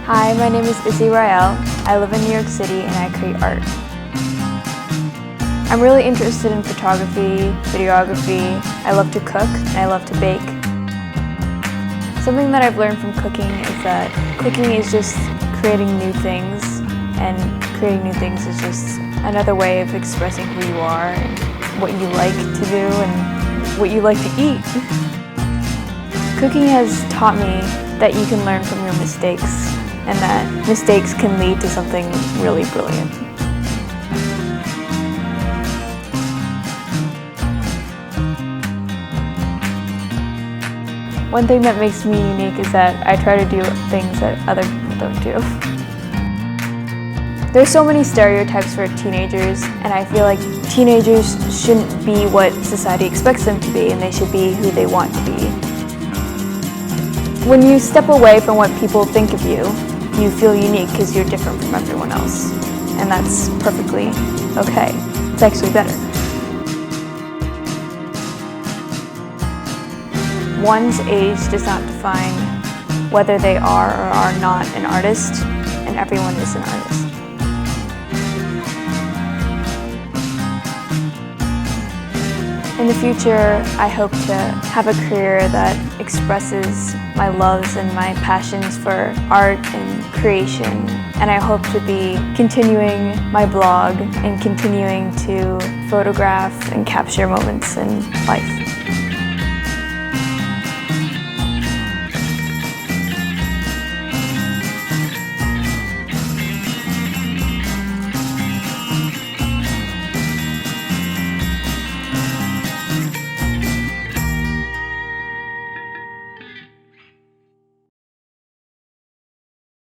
Hi, my name is Izzy Éveux. I live in New York City and I create art. I'm really interested in photography, videography. I love to cook and I love to bake. Something that I've learned from cooking is that cooking is just creating new things, and creating new things is just another way of expressing who you are and what you like to do and what you like to eat. Cooking has taught me that you can learn from your mistakes, and that mistakes can lead to something really brilliant. One thing that makes me unique is that I try to do things that other people don't do. There's so many stereotypes for teenagers, and I feel like teenagers shouldn't be what society expects them to be, and they should be who they want to be. When you step away from what people think of you, you feel unique because you're different from everyone else. And that's perfectly okay. It's actually better. One's age does not define whether they are or are not an artist, and everyone is an artist. In the future, I hope to have a career that expresses my loves and my passions for art and creation. And I hope to be continuing my blog and continuing to photograph and capture moments in life.